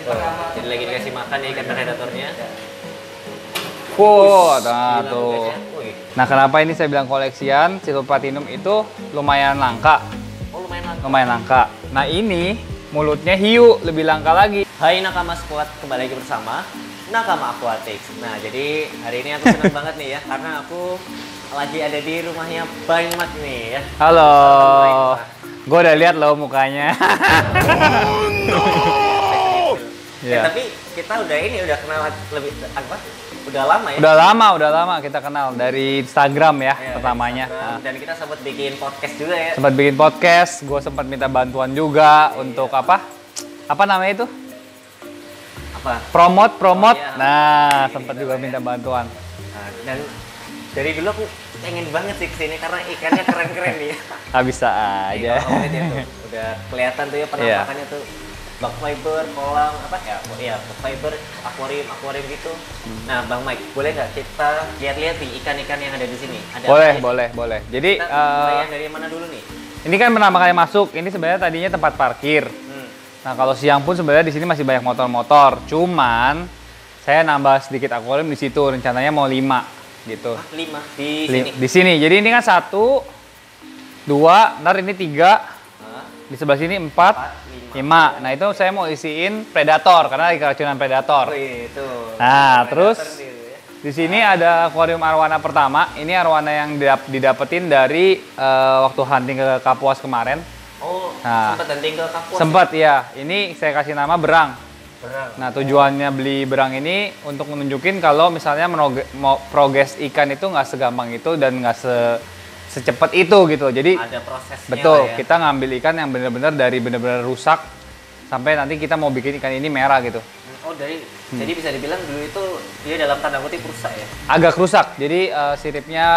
Jadi lagi dikasih makan ya ikan predatornya. Wow, nah tuh. Wih. Nah, kenapa ini saya bilang koleksian? Silver Platinum itu lumayan langka. Oh lumayan langka. Lumayan langka. Nah, ini mulutnya hiu, lebih langka lagi. Hai Nakama Squad, kembali lagi bersama Nakama Aquatics. Nah, jadi hari ini aku senang banget nih ya, karena aku lagi ada di rumahnya Bang Mat nih ya. Halo. Gue udah lihat loh mukanya. Oh, no. Ya. Tapi kita udah kenal lebih apa? Udah lama ya? Udah lama kita kenal dari Instagram ya, pertamanya. Instagram. Dan kita sempat bikin podcast juga ya. Sempat bikin podcast, gue sempat minta bantuan juga untuk apa? Apa namanya itu? Apa? Promote. Oh, iya. Nah, sempat juga minta bantuan. Nah, dan dari dulu aku pengen banget sih kesini karena ikannya keren-keren nih. Bisa aja. Kalau lihat ya tuh, udah kelihatan tuh ya penampakannya tuh. Bag fiber, kolam, apa ya? Oh iya, bag fiber, akuarium gitu. Nah, Bang Mike, boleh nggak kita lihat-lihat nih ikan-ikan yang ada di sini? Ada Boleh. Jadi kita mulai yang dari mana dulu nih? ini kan pertama kali masuk. Ini sebenarnya tadinya tempat parkir. Nah, kalau siang pun sebenarnya di sini masih banyak motor-motor. Cuman saya nambah sedikit akuarium di situ. Rencananya mau 5 gitu. 5 di sini. Di sini. Jadi ini kan 1, 2, ntar ini 3. Di sebelah sini 4. 5. Nah, itu saya mau isiin predator karena lagi keracunan predator. Oh, itu. Nah, terus ya. di sini ada akuarium arwana pertama. Ini arwana yang didapetin dari waktu hunting ke Kapuas kemarin. Oh, Nah, sempat hunting ke Kapuas. Sempat ya. Ini saya kasih nama berang. Berang. Nah, tujuannya beli berang ini untuk menunjukin kalau misalnya mau progres ikan itu nggak segampang itu dan nggak secepat itu gitu. Jadi ada prosesnya. betul, ya. kita ngambil ikan yang benar-benar dari benar-benar rusak sampai nanti kita mau bikin ikan ini merah gitu. Oh, jadi bisa dibilang dulu itu dia dalam tanda kutip rusak ya. Agak rusak. Jadi siripnya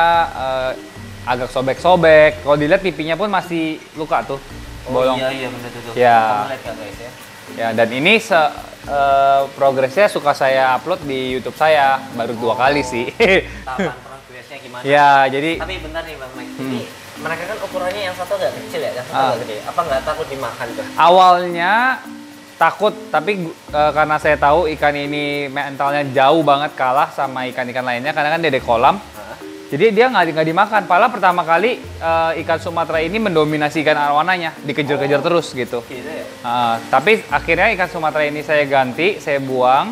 agak sobek-sobek. Kalau dilihat pipinya pun masih luka tuh. Bolong. Oh iya benar tuh. Ya. Kamu lihat guys ya. Ya, dan ini progresnya suka saya upload di YouTube saya baru 2 kali sih. Tahapan progresnya gimana? Ya, jadi Tapi bentar nih Bang Mike. Jadi mereka kan ukurannya yang satu agak kecil ya, yang satu agak gede. Apa nggak takut dimakan tuh? awalnya takut, tapi karena saya tahu ikan ini mentalnya jauh banget kalah sama ikan-ikan lainnya karena kan dia di kolam. Jadi dia nggak dimakan. Padahal pertama kali ikan Sumatera ini mendominasi ikan arwananya, dikejar-kejar terus gitu. Gitu ya? Tapi akhirnya ikan Sumatera ini saya ganti, saya buang.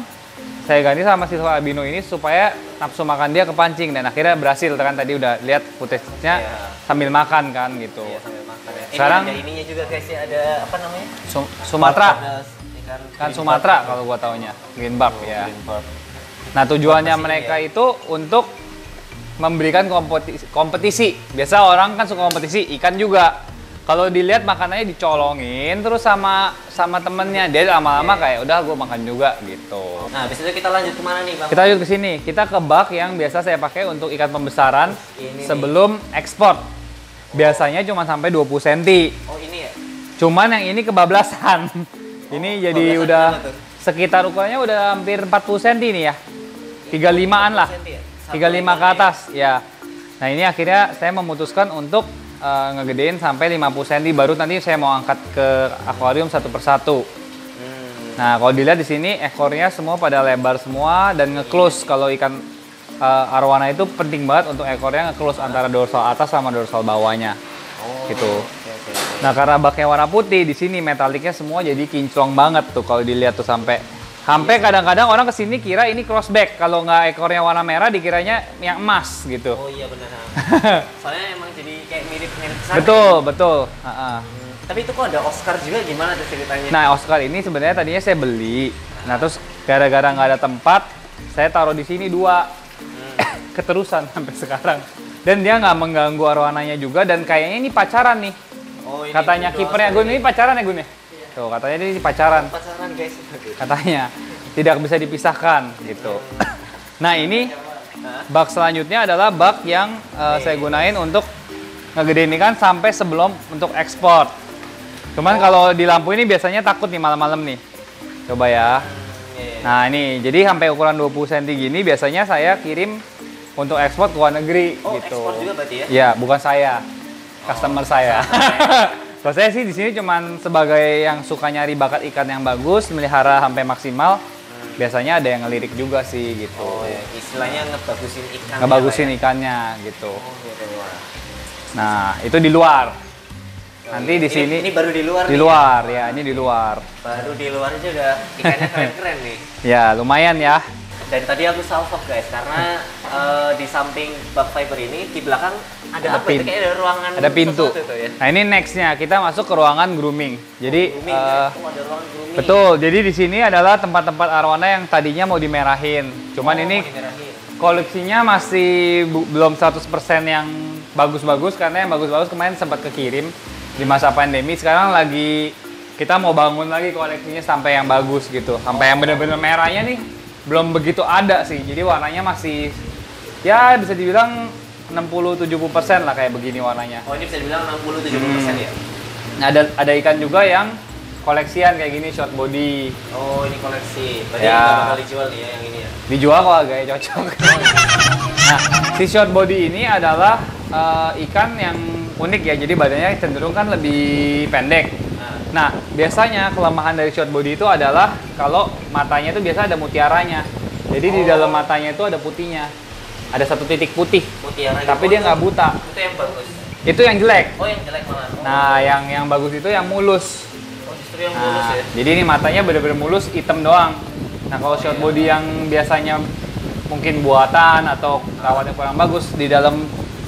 Saya ganti sama silver albino ini supaya nafsu makan dia kepancing dan akhirnya berhasil. Kan tadi udah lihat footage-nya sambil makan kan gitu. Iya, sambil makan ya. Sekarang Ini ada ininya juga guys ya, ada apa namanya? Sumatera. Ada ikan Kan green Sumatera barb. kalau gua taunya. Green barb ya. Green barb. Nah, tujuannya Apa sih mereka ya? itu untuk memberikan kompetisi. Biasa orang kan suka kompetisi, ikan juga. Kalau dilihat makanannya dicolongin terus sama temennya, dia lama-lama kayak udah gue makan juga gitu. Nah, habis itu kita lanjut kemana nih Bang? Kita lanjut ke sini. Kita ke bak yang biasa saya pakai untuk ikan pembesaran Ini sebelum ekspor. Biasanya cuma sampai 20 cm. Oh, ini ya? Cuman yang ini kebablasan. Ini jadi kebablasan udah gimana tuh? sekitar ukurannya udah hampir 40 cm nih ya. 35-an lah. 35 ke atas ya. Nah, ini akhirnya saya memutuskan untuk ngegedein sampai 50 cm baru nanti saya mau angkat ke akuarium satu persatu. Nah, kalau dilihat di sini ekornya semua pada lebar semua dan nge-close. Kalau ikan arwana itu penting banget untuk ekornya nge-close antara dorsal atas sama dorsal bawahnya. Gitu. Okay. Nah, karena baknya warna putih di sini metaliknya semua jadi kinclong banget tuh kalau dilihat tuh sampai kadang-kadang orang kesini kira ini crossback. Kalau nggak ekornya warna merah dikiranya yang emas gitu. Oh iya benar. Soalnya emang jadi kayak mirip-mirip sana. Betul. Tapi itu kok ada Oscar juga, gimana tuh ceritanya? Nah, Oscar ini sebenarnya tadinya saya beli. Nah, terus gara-gara nggak ada tempat, saya taruh di sini 2. Keterusan sampai sekarang. Dan dia nggak mengganggu arwananya juga dan kayaknya ini pacaran nih. Oh, ini Katanya kipernya Gun, ini pacaran ya Gun ya? Tuh, katanya ini pacaran. Pacaran guys. Katanya tidak bisa dipisahkan gitu. Nah, ini bak selanjutnya adalah bak yang saya gunain untuk ngegedein ikan sampai sebelum untuk ekspor. Cuman kalau di lampu ini biasanya takut nih malam-malam nih. Coba ya. Nah, ini jadi sampai ukuran 20 cm gini biasanya saya kirim untuk ekspor ke luar negeri gitu. Ekspor juga berarti ya? Ya, bukan saya. Customer saya. Kalau saya sih di sini cuman sebagai yang suka nyari bakat ikan yang bagus, melihara sampai maksimal. Biasanya ada yang ngelirik juga sih gitu. Oh ya, istilahnya ngebagusin ikan. Ngebagusin ikannya gitu. Oh, gitu. Nah, itu di luar. Nanti di sini ini baru di luar. Di luar ya, ini di luar. Baru di luar aja udah ikannya keren-keren nih. Ya, lumayan ya. Dan tadi aku salvok guys, karena di samping bug fiber ini di belakang ada apa? Itu kayak ada ruangan. Ada pintu. Itu ya? Nah ini nextnya kita masuk ke ruangan grooming. Jadi Grooming, ya? Oh, ada ruangan grooming. betul. Jadi di sini adalah tempat-tempat arwana yang tadinya mau dimerahin. Cuman ini mau dimerahin. koleksinya masih belum 100% yang bagus-bagus karena yang bagus-bagus kemarin sempat kekirim di masa pandemi. Sekarang lagi kita mau bangun lagi koleksinya sampai yang bagus gitu. Sampai yang bener-bener merahnya nih belum begitu ada sih. Jadi warnanya masih ya bisa dibilang 60-70% lah kayak begini warnanya. Oh, ini bisa dibilang 60-70% ya? Nah, ada ikan juga yang koleksian kayak gini, short body. Oh, ini koleksi. Berarti Ya. nggak bakal dijual nih ya yang ini ya? Dijual kok agak cocok. Nah, si short body ini adalah ikan yang unik ya. Jadi badannya cenderung kan lebih pendek. Nah, biasanya kelemahan dari short body itu adalah kalau matanya itu biasa ada mutiaranya. Jadi di dalam matanya itu ada putihnya. Ada satu titik putih. Mutiara. Tapi dia nggak buta. Itu yang bagus. Itu yang jelek. Oh, yang jelek malah. Oh. Nah, yang bagus itu yang mulus. Oh, justru yang mulus Nah, ya? jadi ini matanya bener-bener mulus, hitam doang. Nah, kalau short body yang biasanya mungkin buatan atau rawatnya kurang bagus, di dalam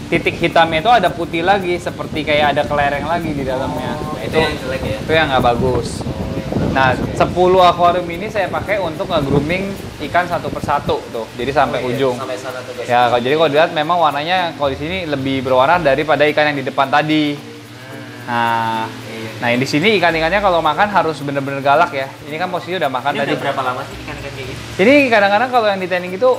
titik hitamnya itu ada putih lagi, seperti kayak ada kelereng lagi di dalamnya. Oh, Nah, itu yang jelek ya? itu yang nggak bagus. Nah, 10 akuarium ini saya pakai untuk nge-grooming ikan satu persatu tuh. Jadi sampai Oh, iya. ujung. Sampai sana tuh guys. Ya, jadi kalau dilihat memang warnanya kalau di sini lebih berwarna daripada ikan yang di depan tadi. Nah, nah di sini ikan-ikannya kalau makan harus bener-bener galak ya. Ini kan posisi udah makan Ini tadi. udah berapa lama sih ikan-ikan kayak gitu? Jadi kadang-kadang kalau yang di tanning itu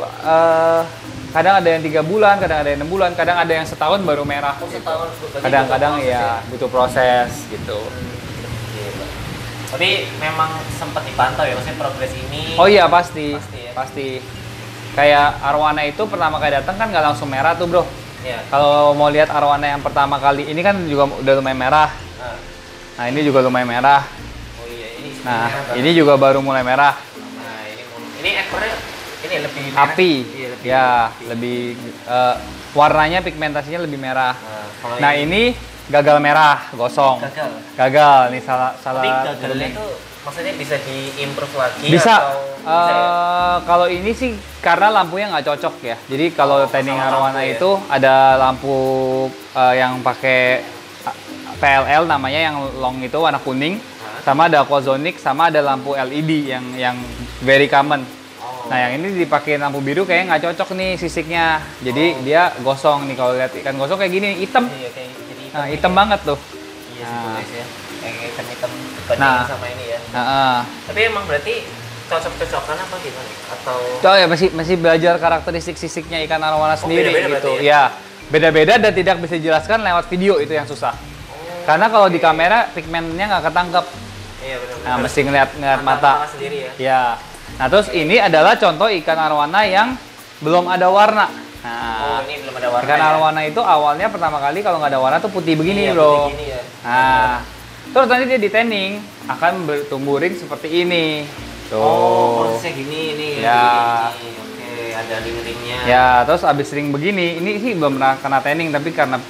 kadang ada yang 3 bulan, kadang ada yang 6 bulan, kadang ada yang setahun baru merah. Oh, setahun. Berarti Kadang-kadang butuh proses ya butuh proses gitu. Iya, Pak. Tapi memang sempat dipantau ya, maksudnya progres ini. Oh iya pasti, Pasti ya? pasti. Kayak arwana itu pertama kali datang kan nggak langsung merah tuh bro. Iya. Kalau mau lihat arwana yang pertama kali, ini kan juga udah lumayan merah. Nah. Nah ini juga lumayan merah. Oh iya, ini Nah merah banget. ini juga baru mulai merah. Nah, ini ekornya ini lebih merah. Api, Iya, lebih ya api. lebih warnanya pigmentasinya lebih merah. kalau Nah ini gagal merah, gosong. gagal. Gagal nih salah Tapi gagalnya grooming. itu maksudnya bisa diimprove lagi Bisa. atau bisa ya? Kalau ini sih karena lampunya nggak cocok ya. Jadi kalau tanning masalah arwana lampu ya? itu ada lampu yang pakai PLL namanya yang long itu warna kuning, sama ada aquasonic, sama ada lampu LED yang very common. Oh. Nah yang ini dipakai lampu biru kayaknya nggak cocok nih sisiknya. Jadi dia gosong nih kalau lihat ikan gosong kayak gini hitam. Iya, kayak jadi Nah hitam banget tuh. Iya sih Nah. guys ya. Kayak hitam-hitam dibandingin Nah. sama ini ya. Nah, Tapi emang berarti cocok-cocokan apa gimana? Atau oh ya masih belajar karakteristik sisiknya ikan arwana sendiri beda-beda gitu. berarti Ya, beda-beda dan tidak bisa dijelaskan lewat video itu yang susah. Karena kalau di kamera pigmennya nggak ketangkep. iya benar-benar. Nah, mesti ngeliat mata. sendiri ya. Ya. Nah, terus ini adalah contoh ikan arwana yang belum ada warna. Nah, Oh, ini belum ada warna. ikan ya? arwana itu awalnya pertama kali kalau nggak ada warna tuh putih begini, Iya, bro. putih gini ya. Nah, terus nanti dia di tanning akan bertumbuh ring seperti ini. Tuh. Oh, prosesnya gini ini. Ya. Gini. Oke, ada ring-ringnya. Ya, terus abis ring begini, ini sih belum pernah kena tanning tapi karena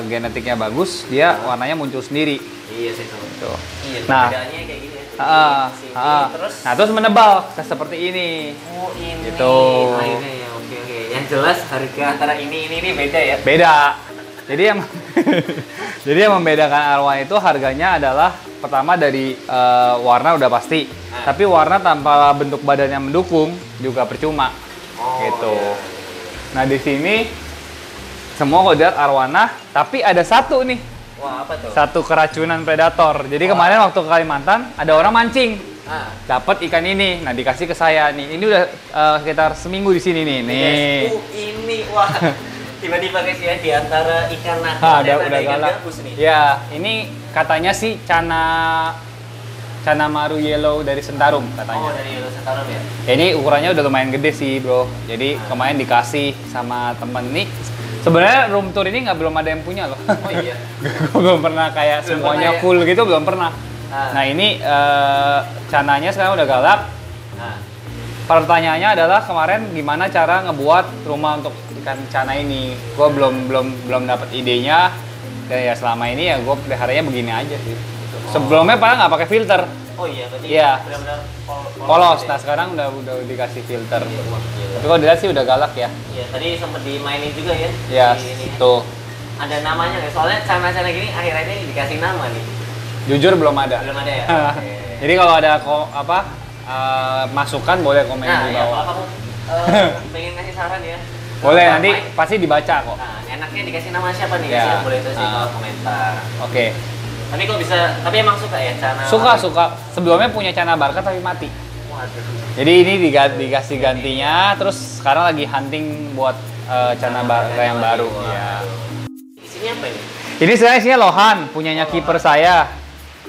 genetiknya bagus, dia warnanya muncul sendiri. Iya sih tuh. Tuh. Iya, Nah. perbedaannya kayak gini ya. Sini, terus Nah, terus menebal seperti ini. oh ini. Gitu. Akhirnya ya, oke. Yang jelas harga antara ini beda ya. Beda. Jadi yang jadi yang membedakan arwana itu harganya adalah pertama dari warna udah pasti, tapi warna tanpa bentuk badan yang mendukung juga percuma. Oh, Gitu. iya. Nah, di sini semua kalau lihat arwana, tapi ada satu nih, Wah, apa tuh? satu keracunan predator. Jadi kemarin waktu ke Kalimantan ada orang mancing, Ah. dapat ikan ini. Nah, dikasih ke saya nih. Ini udah sekitar seminggu di sini nih. Nih. Ini wah. Tiba-tiba guys ya di antara ikan nakal Ah, dan udah ada ikan galak. gabus nih. Ya, ini katanya sih Cana Maru Yellow dari Sentarum Oh, katanya. dari Yellow Sentarum ya? Ya, ini ukurannya udah lumayan gede sih, bro. Jadi kemarin dikasih sama temen nih. Sebenarnya room tour ini belum ada yang punya loh. Oh iya. Gue belum pernah kayak Belum semuanya pernah ya? full gitu, belum pernah. Ah. Nah ini cananya sekarang udah galak. Nah, Pertanyaannya adalah kemarin gimana cara ngebuat rumah untuk ikan cana ini. Gue belum dapat idenya. Dan ya selama ini ya gue peliharanya begini aja sih. Sebelumnya padahal nggak pakai filter, oh iya, berarti Iya. benar-benar polos. gitu ya. Nah sekarang udah dikasih filter. Iya, wah, gila. Tapi kalau dilihat sih udah galak ya. Iya, tadi sempat dimainin juga ya. Ya, di ini. tuh. Ada namanya nggak? Soalnya cana-cana gini akhir-akhir ini dikasih nama nih. Jujur belum ada. Belum ada ya? Oke. Jadi kalau ada masukan boleh komen Nah, di ya, bawah. kalau kamu pengen kasih saran ya. Boleh, Bang nanti Mike, pasti dibaca kok. nah, enaknya dikasih nama siapa nih? Ya. Kasih boleh tuh sih Ah. kalau komentar. Oke. Tapi kok bisa, tapi emang suka ya cana? Suka. Sebelumnya punya cana barca tapi mati. Waduh. Jadi ini dikasih gantinya, terus sekarang lagi hunting buat cana barca yang baru. Ya. Isinya apa ini? Ini sebenarnya isinya lohan, punyanya kiper saya.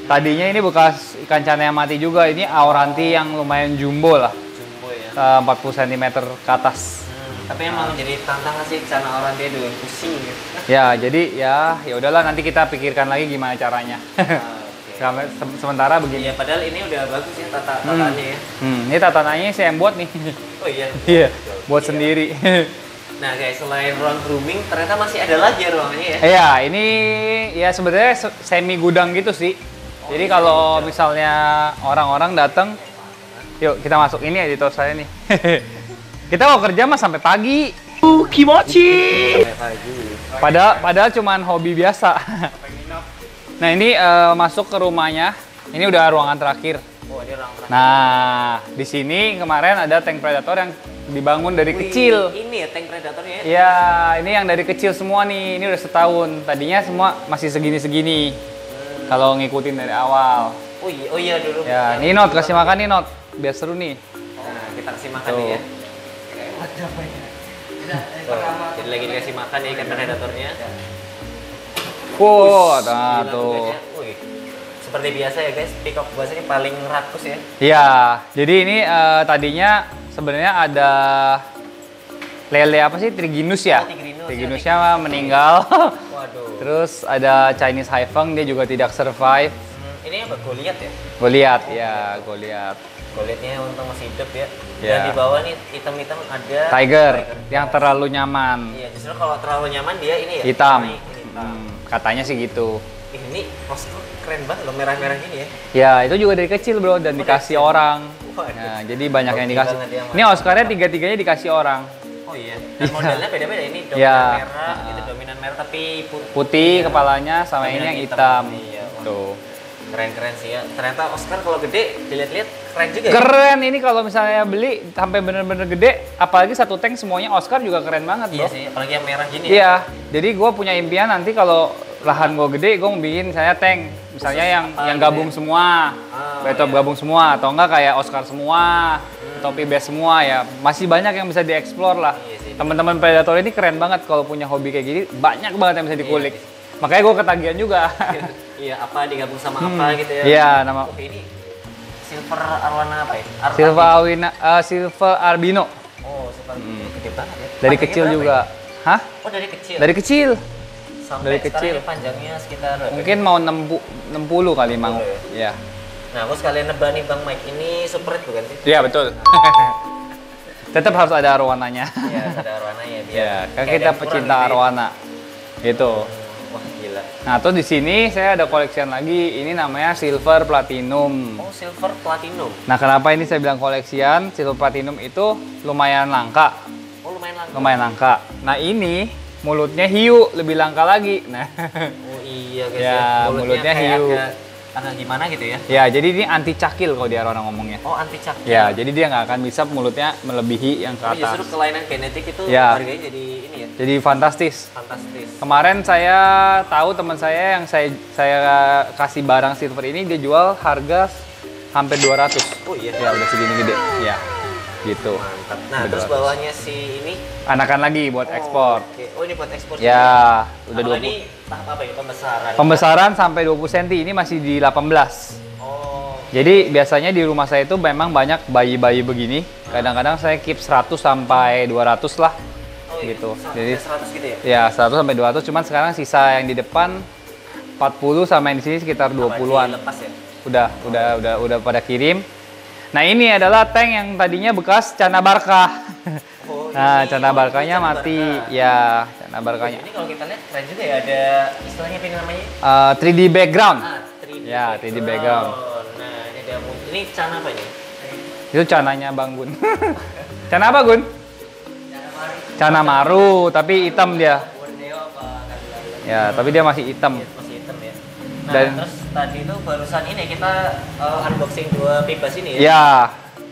Tadinya ini bekas ikan cana yang mati juga. Ini auranti yang lumayan jumbo lah, Jumbo ya. 40 cm ke atas. Tapi emang jadi tantangan sih cana orang dia dulu pusing gitu. Ya, jadi ya udahlah nanti kita pikirkan lagi gimana caranya. Oke. Sementara begini. Iya, padahal ini udah bagus ya tataannya ya. Ini tatanannya saya yang buat nih. Oh iya. Iya, buat Iya. sendiri. Nah guys, selain ruang grooming, ternyata masih ada lagi ya ruangannya ya. Iya, ini ya sebenarnya semi gudang gitu sih. Jadi kalau misalnya orang-orang datang, yuk kita masuk ini editor saya nih. Kita mau kerja mah sampai pagi. Sampai pagi. Padahal cuman hobi biasa. Nah ini masuk ke rumahnya. Ini udah ruangan terakhir. Oh, ini ruang terakhir. Nah di sini kemarin ada tank predator yang dibangun dari Wih, kecil. Ini ya tank predatornya ya. Ya ini yang dari kecil semua nih. Ini udah setahun. Tadinya semua masih segini-segini. Kalau ngikutin dari awal. Oh iya dulu. Ya, nih Not, kasih makan nih Not. Biar seru nih. Nah, kita kasih makan Tuh. nih ya. Tuh, jadi lagi dikasih makan ya ikan predatornya. Wow, nah Gila tuh. tugasnya. Wih, seperti biasa ya guys, peacock biasanya paling rakus ya. Iya, jadi ini tadinya sebenarnya ada lele apa sih? Triginus ya? Oh, Tigrinus, Triginusnya meninggal. Waduh. Terus ada Chinese Haifeng, dia juga tidak survive. Ini apa? Goliath ya? Goliath, ya Goliath. Goliathnya untung masih hidup ya. Dan Ya. di bawah nih hitam-hitam ada Tiger, yang terlalu nyaman. Iya, justru kalau terlalu nyaman dia ini ya. Hitam. naik, hitam. Katanya sih gitu. Ih, ini poster keren banget loh, merah-merah gini ya. Ya, itu juga dari kecil bro, dan dikasih kecil. orang. Waduh. Nah, jadi banyak yang Hoki dikasih. banget dia, Mas. Ini Oscarnya tiga-tiganya dikasih orang. Oh iya. Dan modelnya beda-beda. Ini dominan Ya. merah, itu dominan merah tapi Putih Iya. kepalanya sama ini Dominan yang hitam. hitam. Iya, wah. Tuh. Keren-keren sih ya. Ternyata Oscar kalau gede dilihat-lihat keren juga ya. Keren ini kalau misalnya beli sampai bener-bener gede, apalagi satu tank semuanya Oscar juga keren banget Iya bro. sih, apalagi yang merah gini. Iya, jadi gue punya impian nanti kalau lahan gue gede, gue mau bikin misalnya tank, misalnya Khusus yang apa gitu gabung ya? semua, Batop iya. gabung semua, atau enggak kayak Oscar semua, atau PBS semua ya, masih banyak yang bisa dieksplor lah. Iya sih. Teman-teman predator ini keren banget kalau punya hobi kayak gini, banyak banget yang bisa dikulik. Iya. Makanya gue ketagihan juga. Iya, apa digabung sama apa gitu ya. Iya, nama Oke, ini silver arwana apa ya? Silver Albino. Oh, silver gede banget ya. Dari Panjangnya kecil berapa juga. ya? Hah? Oh, dari kecil. Dari kecil. Sampai dari sekarang kecil. ini panjangnya sekitar berapa? Mungkin mau 60 kali mau. 60 Ya. Nah, aku sekalian nebak nih Bang Mike. Ini super red bukan sih? Iya, betul. Tetap harus ada arwananya. Iya, ada arwana ya biar. Ya, kan kayak kita ada pecinta ukuran gitu ya. arwana. Gitu. Wah, gila. Nah, terus di sini saya ada koleksian lagi. Ini namanya Silver Platinum. Oh, silver platinum. Nah, kenapa ini saya bilang koleksian? Silver Platinum itu lumayan langka. Oh, lumayan langka. Lumayan langka. Nah, ini mulutnya hiu, lebih langka lagi. Nah, Oh iya guys Ya, mulutnya kayak hiu. agak gimana gitu ya. ya jadi ini anti cakil kalau di arwana ngomongnya. Oh, anti cakil. Ya, jadi dia nggak akan bisa mulutnya melebihi yang ke Oh, justru atas. kelainan genetik itu Ya. harganya jadi ini ya, Jadi fantastis. fantastis. Kemarin saya tahu teman saya yang saya kasih barang silver ini dia jual harga hampir 200. Oh iya. Ya udah segini gede. Ya. Gitu. Mantap. Nah, Udah terus 200. bawahnya si ini Anakan lagi buat ekspor. Oke. Oh, ini buat ekspor. Ya, juga. udah Kalau 20. ini tahap apa ya? Pembesaran. Pembesaran sampai 20 cm ini masih di 18. Oh. Jadi biasanya di rumah saya itu memang banyak bayi-bayi begini. Kadang-kadang saya keep 100 sampai 200 lah. Oh gitu. Jadi Jadi 100 gitu ya? ya 100 sampai 200, cuman sekarang sisa yang di depan 40 sama yang di sini sekitar 20-an. Lepas ya? Udah pada kirim. Nah, ini adalah tank yang tadinya bekas Cana Barka. Oh, Nah, ini- Cana oh, Barkanya ini Cana mati. Barka. Ya, Cana Barkanya. Ini kalau kita lihat keren juga ya, ada istilahnya apa ini namanya? 3D background. 3D Ya, 3D background. Nah, ini ada ini Cana apa ini? Itu cananya Bang Gun. Cana apa, Gun? Cana Maru, tapi hitam dia. Borneo apa kan? Ya, tapi dia masih hitam. Masih hitam ya. Nah, Dan- terus tadi itu barusan ini kita unboxing 2 Pibas ini ya. Ya,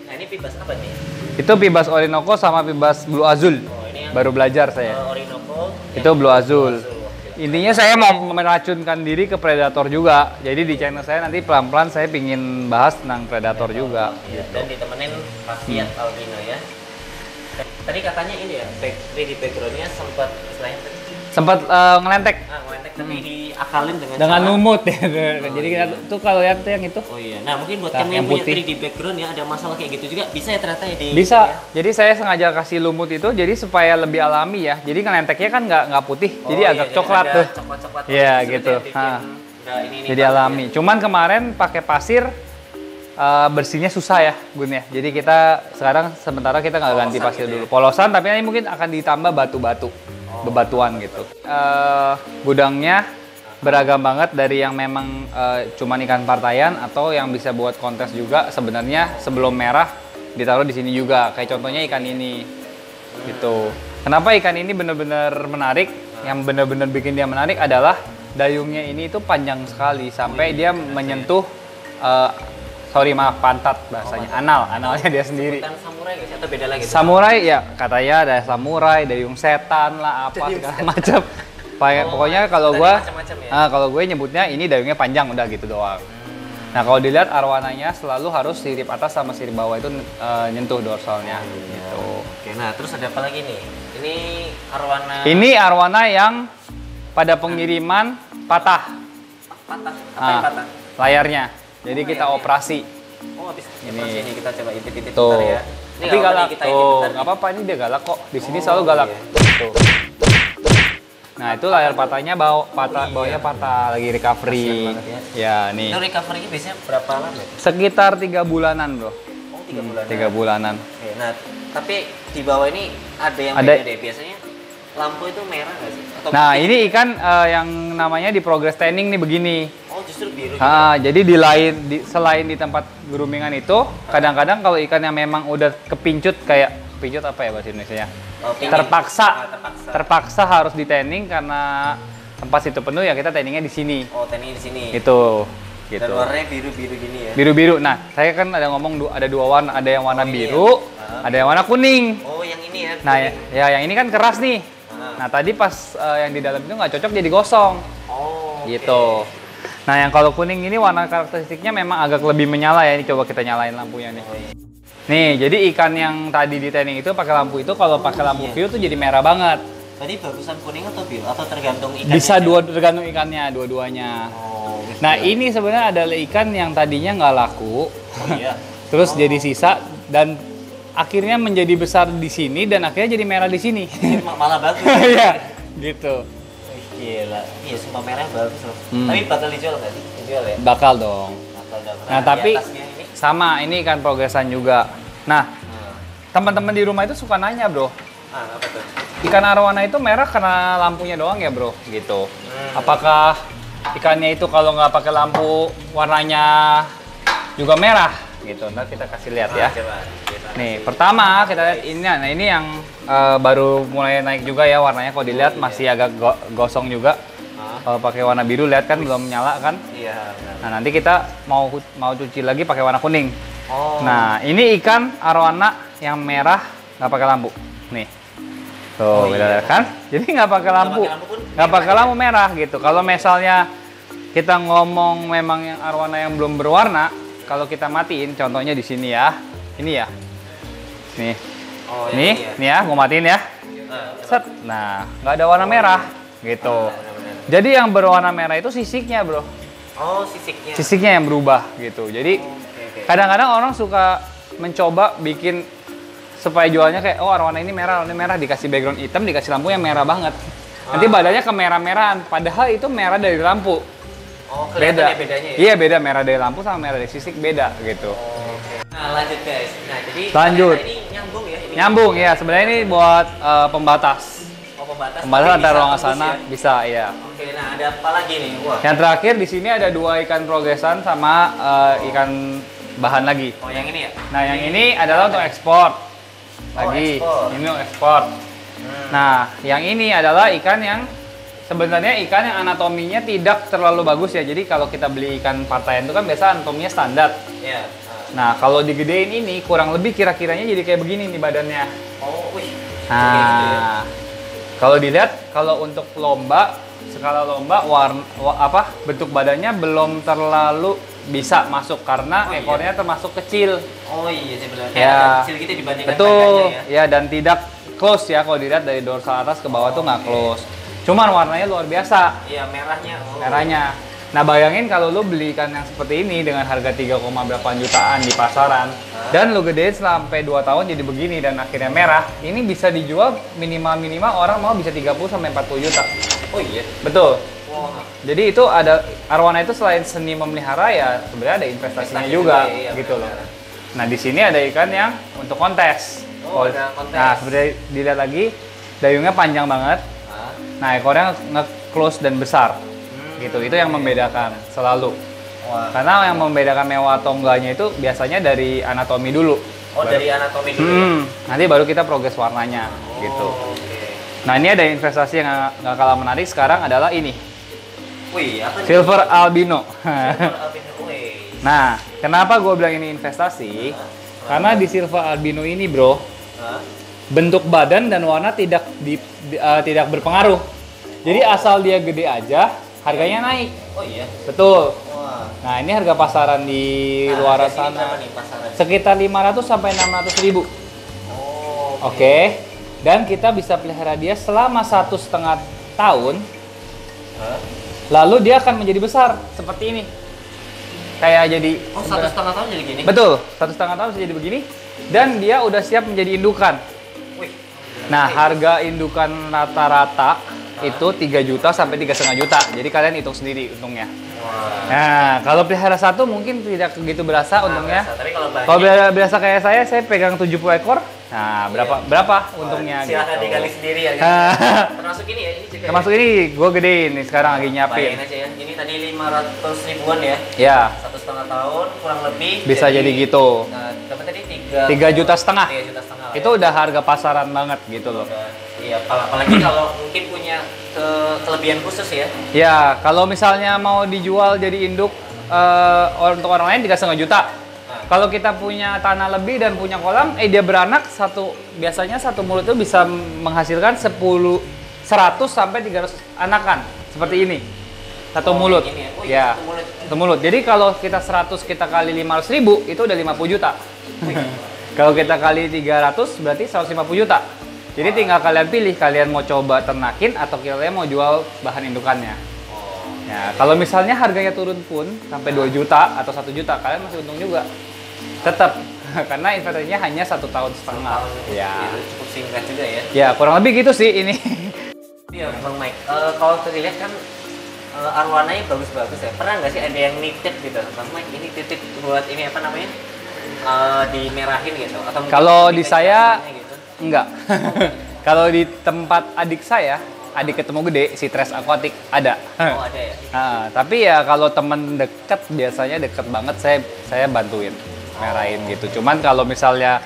Nah, ini Pibas apa nih? itu Pibas Orinoco sama Pibas Blue Azul. Oh, ini yang Baru belajar saya. Orinoco. Itu Blue Azul. Oke. Intinya saya mau meracunkan diri ke predator juga. Jadi di channel saya nanti pelan-pelan saya pingin bahas tentang predator juga. Ya, dan ditemenin Rafiat albino ya. Tadi katanya ini ya, 3D background-nya sempat istilahnya tadi Sempat ngelentek ngelentek tapi diakalin dengan dengan cara- lumut ya. Jadi kita tuh kalau lihat tuh yang itu Oh iya, nah mungkin buat Nah, kamu yang yang punya putih. 3D background ya ada masalah kayak gitu juga bisa ya ternyata ya di bisa. ya. Jadi saya sengaja kasih lumut itu jadi supaya lebih alami ya. Jadi ngelenteknya kan nggak putih, Oh, jadi iya, agak coklat ada tuh. Coklat-coklat. Iya, Terus gitu. dia bikin, Ha. nah, ini Jadi bagus alami. ya. Cuman kemarin pakai pasir bersihnya susah ya, Gun ya. Jadi kita sekarang sementara kita nggak ganti Polosan pasir gitu dulu. ya? Polosan, tapi nanti mungkin akan ditambah batu-batu, bebatuan gitu. Gudangnya beragam banget dari yang memang cuman ikan partaian atau yang bisa buat kontes juga. Sebenarnya sebelum merah ditaruh di sini juga. Kayak contohnya ikan ini, gitu. Kenapa ikan ini benar-benar menarik? Yang benar-benar bikin dia menarik adalah dayungnya ini itu panjang sekali sampai dia menyentuh pantat bahasanya, analnya dia sendiri. Bukan samurai guys atau beda lagi? Samurai ya katanya ada samurai, dayung setan lah apa Dayung segala setan. macam. Pokoknya kalau tadi gua macam-macam ya? kalau gue nyebutnya ini dayungnya panjang udah gitu doang. Nah, kalau dilihat arwananya selalu harus sirip atas sama sirip bawah itu nyentuh dorsalnya gitu. Oke, nah terus ada apa lagi nih? Ini arwana Ini arwana yang pada pengiriman patah patah. Apa yang patah? layarnya. Jadi Oh, kita layarnya. operasi. Oh, habis Ini. operasi ini kita coba intip-intip Tuh. bentar ya. Ini Tapi nggak apa-apa galak nih, kita intip tuh. bentar nih. Nggak apa-apa, ini dia galak kok. Di sini Oh, selalu galak. iya. Tuh. Nah, itu layar patahnya bawahnya patah lagi recovery. Kasian banget Ya, nih. Itu recovery-nya biasanya berapa lama ya? Sekitar 3 bulanan, Bro. Oh, 3 bulan. 3 bulanan. Oke, nah tapi di bawah ini ada yang Ada. beda deh. Biasanya lampu itu merah nggak sih? Atau Nah, putih? ini ikan yang namanya di progress training nih begini. Oh, justru biru. gitu. Jadi selain di tempat groomingan itu, kadang-kadang kalau ikan yang memang udah kepincut kepincut apa ya bahasa Indonesia? Oh, pingin. Terpaksa, terpaksa. terpaksa harus di tanning karena tempat situ penuh ya kita tanningnya di sini. Oh, teknik di sini. Gitu. Dan Gitu. warnanya biru-biru gini ya. Biru-biru. Nah, saya kan ada ngomong ada 2 warna, ada yang warna Oh, iya. biru, ada yang warna kuning. Oh, yang ini ya. Nah, ya yang ini kan keras nih. Ah. Nah, tadi pas yang di dalam itu nggak cocok jadi gosong. Oh, oke. Gitu. Nah, yang kalau kuning ini warna karakteristiknya memang agak lebih menyala ya. Ini coba kita nyalain lampunya nih. Oh, iya. Nih, jadi ikan yang tadi di tanning itu pakai lampu itu kalau pakai lampu iya. view tuh jadi merah banget. Tadi bagusan kuning atau biru atau tergantung ikannya? Bisa tergantung ikannya, dua-duanya. Oh, gitu. Nah, ini sebenarnya adalah ikan yang tadinya nggak laku, Oh, iya. terus jadi sisa dan akhirnya menjadi besar di sini dan akhirnya jadi merah di sini. Malah bagus. Iya, gitu. Wih, gila. Iya, sumpah merah bagus loh. Hmm. Tapi bakal dijual nggak sih? Dijual ya? Bakal dong. Bakal dong. Nah, di tapi atasnya ini. sama ini ikan progresan juga. Nah, Nah, teman-teman di rumah itu suka nanya, Bro. apa tuh? Ikan arwana itu merah karena lampunya doang ya, Bro? Gitu. Apakah ikannya itu kalau nggak pakai lampu warnanya juga merah? Gitu. Nanti kita kasih lihat ya. Coba. Kita Nih, pertama kita lihat ini. Nah, ini yang baru mulai naik juga ya warnanya. Kalau dilihat masih agak gosong juga. Kalau pakai warna biru lihat kan belum nyala kan. Iya, benar. Nah, nanti kita mau cuci lagi pakai warna kuning. Oh. Nah, ini ikan arwana yang merah nggak pakai lampu. Nih. Tuh, Oh, beda iya. kan? Jadi nggak pakai lampu. pakai lampu pun Nggak merah pakai lampu merah gitu. Kalau misalnya kita ngomong memang yang arwana yang belum berwarna, kalau kita matiin, contohnya di sini ya. Ini ya. Nih. Oh, Nih, iya. nih ya, mau matiin ya. Set. Nah, nggak ada warna merah gitu. Benar-benar. Jadi yang berwarna merah itu sisiknya, Bro. Oh, sisiknya. Sisiknya yang berubah gitu. Jadi Oke. kadang-kadang orang suka mencoba bikin supaya jualnya kayak, oh arwana ini merah, dikasih background hitam, dikasih lampu yang merah banget. Nanti badannya kemerah-merahan, padahal itu merah dari lampu. Oh, kelihatan Beda. bedanya ya? Iya, beda merah dari lampu sama merah dari sisik beda gitu. Oh, oke. Nah, lanjut guys. Nah, jadi Lanjut. ini nyambung ya? Ini Nyambung ya, sebenarnya ini buat pembatas. Oh, pembatas. Pembatas Tapi antara bisa ruangan tembus sana ya? bisa ya. Oke, nah ada apa lagi nih? Wah. Yang terakhir di sini ada 2 ikan progresan sama ikan bahan lagi. Oh, yang ini ya? Nah, yang ini adalah untuk ekspor. Lagi, ekspor. ini untuk ekspor. Nah, yang ini adalah ikan yang sebenarnya ikan yang anatominya tidak terlalu bagus ya. Jadi kalau kita beli ikan partaian itu kan biasa anatominya standar. Iya. Nah, kalau digedein ini kurang lebih kira-kiranya jadi kayak begini nih badannya. Oh, wih. Nah, kalau dilihat kalau untuk lomba, skala lomba bentuk badannya belum terlalu bisa masuk karena ekornya termasuk kecil. Oh iya sebenarnya. Ya. Agak kecil gitu dibandingkan Betul, padanya ya. ya dan tidak close ya kalau dilihat dari dorsal atas ke bawah tuh nggak close. Cuman warnanya luar biasa, Iya, merahnya. Oh. merahnya. Nah bayangin kalau lu beli ikan yang seperti ini dengan harga 3, berapa jutaan di pasaran dan lu gedein sampai 2 tahun jadi begini dan akhirnya merah, ini bisa dijual minimal orang mau bisa 30 sampai 40 juta. Oh iya. Betul. Wah. Jadi itu ada arwana itu selain seni memelihara ya sebenarnya ada investasinya Investasi juga juga, iya, gitu loh. benar. Nah di sini ada ikan yang untuk kontes. Oh, ada kontes. Nah seperti dilihat lagi dayungnya panjang banget. Ah. Nah ekornya nge-close dan besar. Gitu. Itu yang membedakan selalu. Wah. Karena yang membedakan mewah atau enggaknya itu biasanya dari anatomi dulu. Oh, dari anatomi dulu ya. Nanti baru kita progres warnanya gitu. Oke. Nah ini ada investasi yang nggak kalah menarik sekarang adalah ini. Wih, apa nih? Silver albino. Silver albino. Wih. Nah, kenapa gue bilang ini investasi? Karena di silver albino ini, bro, Hah? bentuk badan dan warna tidak tidak berpengaruh. Jadi asal dia gede aja, harganya naik. Oh iya. Betul. Wah. Nah, ini harga pasaran di luar harga sini berapa sana nih pasaran? sekitar 500 sampai 600 ribu. Oh. Oke. Dan kita bisa pelihara dia selama 1,5 tahun. Hah? Lalu dia akan menjadi besar seperti ini. Kayak jadi Oh, 1,5 tahun jadi gini? betul, 1,5 tahun bisa jadi begini dan dia udah siap menjadi indukan. Wih. Nah, harga indukan rata-rata itu 3 juta sampai 3,5 juta. Jadi kalian hitung sendiri untungnya. Wah. Nah, kalau pelihara satu mungkin tidak begitu berasa untungnya. Berasa. Tapi kalau banyak, Kalau biasa kayak saya pegang 70 ekor. Nah, berapa untungnya silakan gitu. digali sendiri ya. Nah. Termasuk ini ya, ini juga. Termasuk ini gue gedein nih sekarang lagi nyiapin. Bayangin aja ya. Ini tadi 500 ribuan ya. Ya, 1,5 tahun kurang lebih. bisa jadi gitu. Nah, berapa tadi? 3,5 juta. 3,5 juta lah Itu ya. udah harga pasaran banget gitu loh. Iya, apalagi kalau mungkin punya kelebihan khusus ya. Ya, kalau misalnya mau dijual jadi induk untuk orang lain 3,5 juta. Kalau kita punya tanah lebih dan punya kolam, dia beranak biasanya satu mulut itu bisa menghasilkan 100 sampai 300 anakan seperti ini. Satu mulut. Ini ya. Oh, Ya, satu mulut. satu mulut. Jadi kalau kita 100 kita kali 500 ribu itu udah 50 juta. Kalau kita kali 300 berarti 150 juta. Jadi tinggal kalian pilih, kalian mau coba ternakin atau kalian mau jual bahan indukannya. Ya, kalau misalnya harganya turun pun sampai 2 juta atau 1 juta, kalian masih untung juga. Tetap, karena investasinya hanya 1,5 tahun. Ya. Itu cukup singkat juga ya. Ya, kurang lebih gitu sih ini. Iya, Bang Mike. Kalau terlihat kan arwananya bagus-bagus ya. Pernah nggak sih ada yang nitip gitu, Bang Mike? Ini titip buat ini apa namanya? Dimerahin gitu? Atau mungkin Kalau di diminta saya, caranya gitu? enggak. Kalau di tempat adik saya, adik ketemu gede, si Tres Aquatic ada. Oh, ada ya? Nah, tapi ya kalau temen deket, biasanya deket banget saya bantuin merahin gitu. Cuman kalau misalnya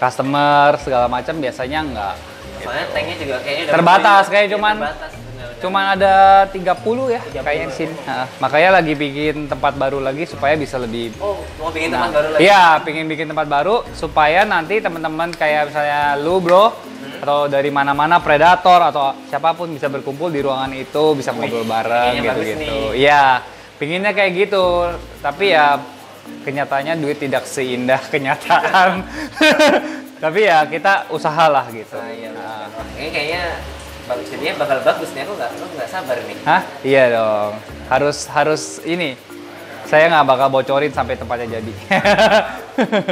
customer segala macam biasanya enggak. Soalnya tanknya juga kayaknya udah Terbatas, gede. kayak Iya, cuman terbatas, benar-benar. Cuman ada 30 ya 30. kayaknya di sini. Nah, makanya lagi bikin tempat baru lagi supaya bisa lebih. Oh, mau bikin tempat baru lagi? Iya, pengen bikin tempat baru supaya nanti teman-teman kayak misalnya lu, bro, atau dari mana-mana predator atau siapapun bisa berkumpul di ruangan itu, bisa ngobrol bareng kayaknya bagus gitu-gitu. nih. Iya, pinginnya kayak gitu. Tapi ya kenyataannya duit tidak seindah kenyataan. Tapi ya kita usahalah gitu. Nah, iya. Ini kayaknya jadinya bakal bagus nih. Aku nggak sabar nih. Hah? Iya dong. Harus ini saya nggak bakal bocorin sampai tempatnya jadi.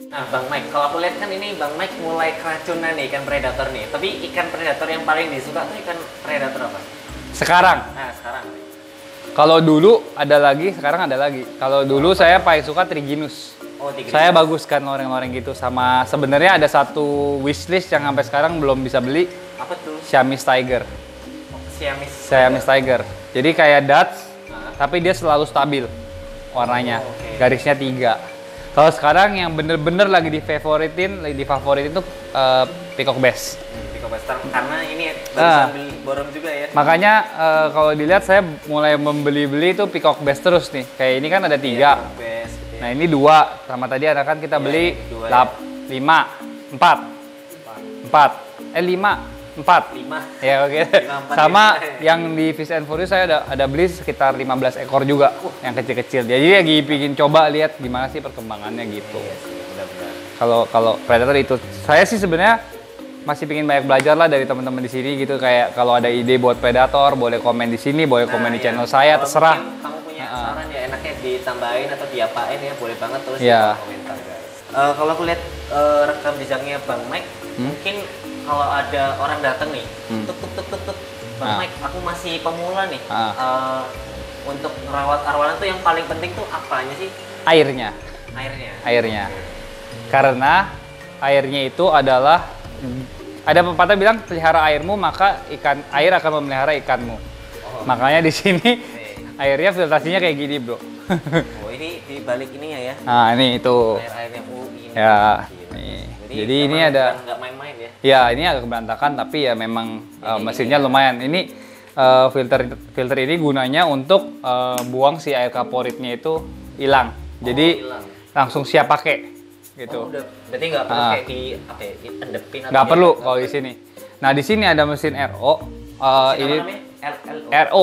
Nah, Bang Mike, kalau aku lihat kan ini Bang Mike mulai keracunan nih ikan predator nih. Tapi ikan predator yang paling disuka tuh ikan predator apa? Sekarang. Nah, sekarang. Kalau dulu ada lagi, sekarang ada lagi. Kalau dulu saya paling suka Triginus. Oh, Triginus. Saya bagus kan loreng-loreng gitu. Sama sebenarnya ada satu wishlist yang sampai sekarang belum bisa beli. Apa tuh? Siamese Tiger. Oh, Siamese. Siamese Tiger. Jadi kayak Dutch, tapi dia selalu stabil warnanya. Oh, okay. Garisnya 3. Kalau sekarang yang bener-bener lagi divavoritin tuh Peacock Bass. Peacock Bass, karena ini baru sambil borong juga ya. Makanya kalau dilihat saya mulai membeli-beli itu Peacock Bass terus nih. Kayak ini kan ada 3. Iya, Bass, gitu ya. Nah ini 2. Sama tadi ada kan kita beli 5, 4. 5. Ya oke. Sama yang di Fish and Furious saya ada beli sekitar 15 ekor juga yang kecil-kecil. Jadi lagi bikin coba lihat gimana sih perkembangannya gitu. Iya sih, benar-benar. Kalau predator itu saya sih sebenarnya masih ingin banyak belajar lah dari teman-teman di sini gitu, kayak kalau ada ide buat predator boleh komen di sini, boleh komen di channel saya, terserah. Kamu punya saran ya enaknya ditambahin atau diapain ya boleh banget tulis di Ya. komentar guys. Kalau aku lihat rekam jejaknya Bang Mike, mungkin kalau ada orang datang nih, tuk, Bang Mike, aku masih pemula nih. Untuk merawat arwana tuh yang paling penting tuh apanya sih? Airnya. Airnya. Karena airnya itu adalah, ada pepatah bilang pelihara airmu maka air akan memelihara ikanmu. Makanya di sini airnya filtrasinya kayak gini, bro. Oh, ini di balik ininya ya? Nah ini itu. Air-airnya ini. Ya. Nih. Jadi ini ada. Nggak main-main ya? Ya ini agak berantakan tapi ya memang mesinnya lumayan. Ini filter ini gunanya untuk buang si air kaporitnya itu hilang. Jadi langsung siap pakai gitu. Oh, berarti nggak perlu kayak di apa ya, endepin atau Nggak perlu kalau di sini. Nah di sini ada mesin RO. Ini RO,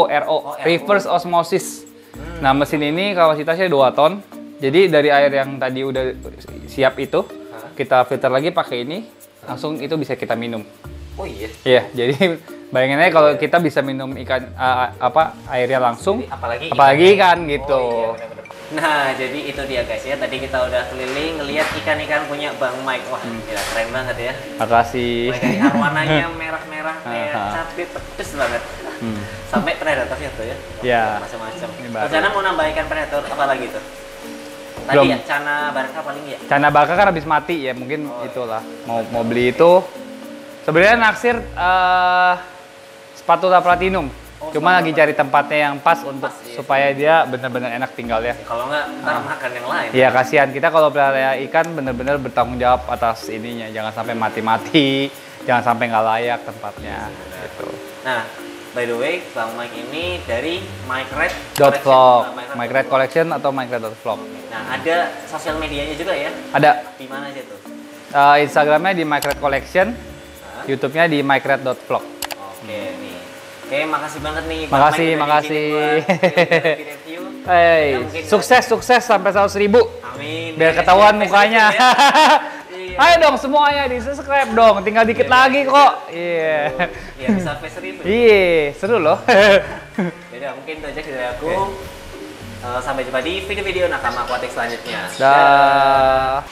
reverse osmosis. Nah mesin ini kapasitasnya 2 ton. Jadi dari air yang tadi udah siap itu, kita filter lagi pakai ini, langsung itu bisa kita minum. Oh iya? Iya, jadi bayangin aja kalau kita bisa minum ikan airnya langsung, jadi, apalagi ikan gitu. Oh, iya, bener-bener. Nah, jadi itu dia guys ya. Tadi kita udah keliling ngelihat ikan-ikan punya Bang Mike. Wah, gila, keren banget ya. Makasih. Mulai dari arwananya merah-merah kayak cabai pedes banget. Sampai predatornya tuh ya. Ya. Macam-macam. Rencana mau nambah ikan predator apa lagi tuh? Tadi Belum. ya, Cana Barca paling ya? Cana Barca kan habis mati ya, mungkin itulah. Mau beli itu. Sebenarnya naksir spatula platinum. Cuma lagi cari tempatnya yang pas untuk supaya dia benar-benar enak tinggal ya. Kalau nggak, ntar makan yang lain. Iya, kasihan kita kalau pelihara ikan benar-benar bertanggung jawab atas ininya. Jangan sampai mati-mati, jangan sampai nggak layak tempatnya. Gitu. Nah, by the way, Bang Mike ini dari MikeRed.vlog, MikeRed Collection atau MikeRed.vlog. Nah, ada sosial medianya juga ya? Ada. Di mana aja tuh? Instagramnya di MikeRed Collection, YouTube-nya di MikeRed.vlog. Oke, nih. Oke, makasih banget nih. Makasih. Hey, sukses sampai 100.000. Amin. Biar ketahuan mukanya. Ayo dong semuanya di subscribe dong, tinggal dikit lagi kok. Iya. Iya, bisa sampai 1.000. Iya, seru loh. Jadi mungkin itu aja dari aku. Sampai jumpa di video-video Nakama Aquatic selanjutnya. Dah.